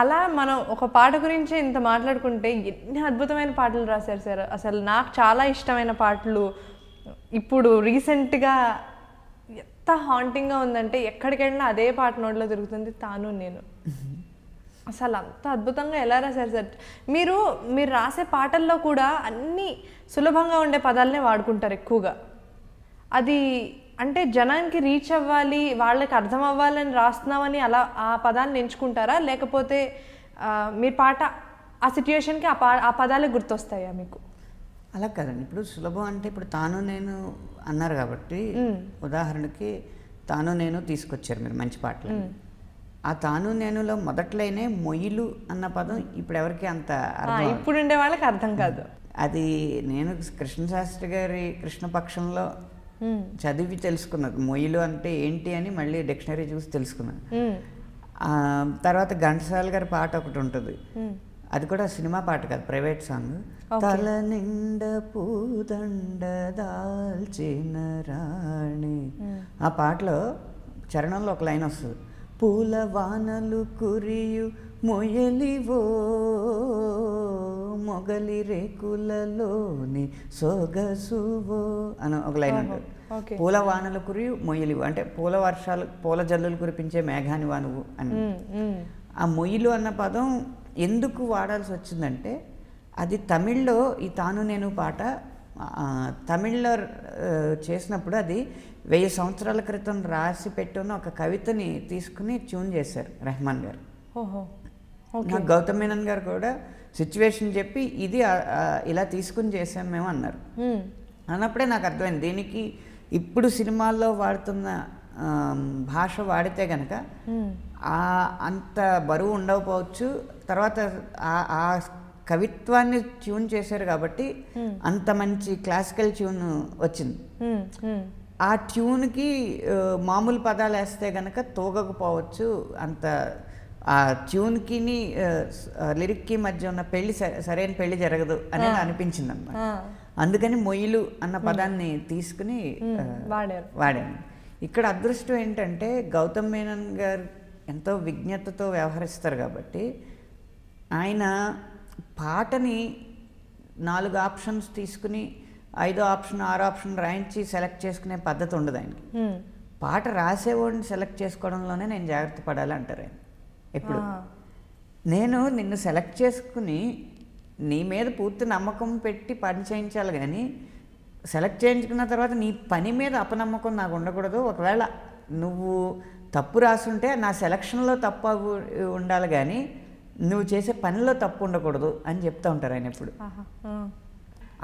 అలా మనం ఒక పాట గురించి ఇంత మాట్లాడుకుంటే ఎన్ని అద్భుతమైన పాటలు రాశారు సార్. అసలు నాకు చాలా ఇష్టమైన పాటలు ఇప్పుడు రీసెంట్గా ఎంత హాంటింగ్గా ఉందంటే ఎక్కడికి వెళ్ళినా అదే పాట నోట్లో తిరుగుతుంది, తాను నేను. అసలు అంత అద్భుతంగా ఎలా రాశారు సార్. మీరు రాసే పాటల్లో కూడా అన్నీ సులభంగా ఉండే పదాలనే వాడుకుంటారు ఎక్కువగా. అది అంటే జనానికి రీచ్ అవ్వాలి, వాళ్ళకి అర్థం అవ్వాలని రాస్తున్నామని అలా ఆ పదాన్ని ఎంచుకుంటారా, లేకపోతే మీ పాట ఆ సిచ్యుయేషన్కి ఆ పదాలే గుర్తొస్తాయా మీకు? అలా కదండి. ఇప్పుడు సులభం అంటే ఇప్పుడు తాను నేను అన్నారు కాబట్టి ఉదాహరణకి తాను నేను తీసుకొచ్చారు మీరు మంచి పాటలు. ఆ తాను నేనులో మొదట్లోనే మొయ్యిలు అన్న పదం ఇప్పుడు ఎవరికి అంత అర్థం, ఇప్పుడు ఉండే వాళ్ళకి అర్థం కాదు. అది నేను కృష్ణశాస్త్రి గారి కృష్ణపక్షంలో చదివి తెలుసుకున్నాను మొయ్యిలు అంటే ఏంటి అని, మళ్ళీ డిక్షనరీ చూసి తెలుసుకున్నాను. తర్వాత ఘంటసాల గారి పాట ఒకటి ఉంటుంది, అది కూడా సినిమా పాట కాదు, ప్రైవేట్ సాంగ్. తల నిండ పూదండ దాల్చిన రాణి. ఆ పాటలో చరణంలో ఒక లైన్ వస్తుంది, పూల వానలు కురియు మొయలివో మొగలి రేకులలోని సొగసువో అని ఒక లైన్ ఉంటుంది. పూల వానలు కురియు మొయ్యలివు అంటే పూల వర్షాలు, పూల జల్లులు కురిపించే మేఘానివా నువ్వు అని. ఆ మొయ్యిలు అన్న పదం ఎందుకు వాడాల్సి వచ్చిందంటే, అది తమిళ్లో ఈ తాను నేను పాట తమిళ్లో చేసినప్పుడు అది 1000 సంవత్సరాల క్రితం రాసి పెట్టున్న ఒక కవితని తీసుకుని ట్యూన్ చేశారు రెహమాన్ గారు. నాకు గౌతమ్ మీనన్ గారు కూడా సిచ్యువేషన్ చెప్పి ఇది ఇలా తీసుకుని చేసాం మేము అన్నారు. అన్నప్పుడే నాకు అర్థమైంది, దీనికి ఇప్పుడు సినిమాల్లో వాడుతున్న భాష వాడితే కనుక అంత బరువు ఉండకపోవచ్చు. తర్వాత ఆ కవిత్వాన్ని ట్యూన్ చేశారు కాబట్టి అంత మంచి క్లాసికల్ ట్యూన్ వచ్చింది. ఆ ట్యూన్కి మామూలు పదాలు వేస్తే కనుక తోగకపోవచ్చు. అంత ఆ ట్యూన్కి లిరిక్కి మధ్య ఉన్న పెళ్లి సరైన పెళ్లి జరగదు అని అనిపించింది అన్నమాట. అందుకని మొయ్యిలు అన్న పదాన్ని తీసుకుని వాడాను. ఇక్కడ అదృష్టం ఏంటంటే గౌతమ్ మీనన్ గారు ఎంతో విజ్ఞతతో వ్యవహరిస్తారు కాబట్టి ఆయన పాటని 4 ఆప్షన్స్ తీసుకుని 5వ ఆప్షన్ 6వ ఆప్షన్ రాయించి సెలెక్ట్ చేసుకునే పద్ధతి ఉండదు ఆయనకి. పాట రాసేవాడిని సెలెక్ట్ చేసుకోవడంలోనే నేను జాగ్రత్త పడాలి అంటారు ఆయన ఎప్పుడు. నేను నిన్ను సెలెక్ట్ చేసుకుని నీ మీద పూర్తి నమ్మకం పెట్టి పని చేయించాలి, కానీ సెలెక్ట్ చేయించుకున్న తర్వాత నీ పని మీద అపనమ్మకం నాకు ఉండకూడదు. ఒకవేళ నువ్వు తప్పు రాసుంటే నా సెలక్షన్లో తప్పు ఉండాలి, కానీ నువ్వు చేసే పనిలో తప్పు ఉండకూడదు అని చెప్తూ ఉంటారు ఆయన ఎప్పుడు.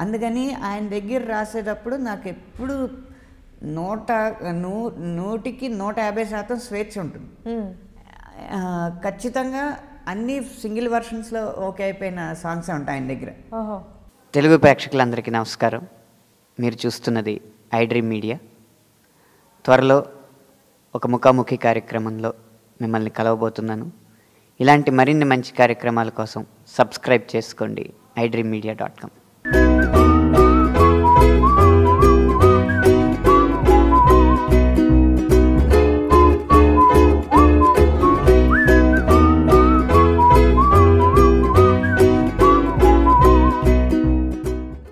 అందుకని ఆయన దగ్గర రాసేటప్పుడు నాకు ఎప్పుడు 100కి 150% స్వేచ్ఛ ఉంటుంది. ఖచ్చితంగా అన్ని సింగిల్ వర్షన్స్లో ఓకే అయిపోయిన సాంగ్స్ ఉంటాయి ఆయన దగ్గర. తెలుగు ప్రేక్షకులందరికీ నమస్కారం. మీరు చూస్తున్నది ఐ డ్రీమ్ మీడియా. త్వరలో ఒక ముఖాముఖి కార్యక్రమంలో మిమ్మల్ని కలవబోతున్నాను. ఇలాంటి మరిన్ని మంచి కార్యక్రమాల కోసం సబ్స్క్రైబ్ చేసుకోండి idreammedia.com.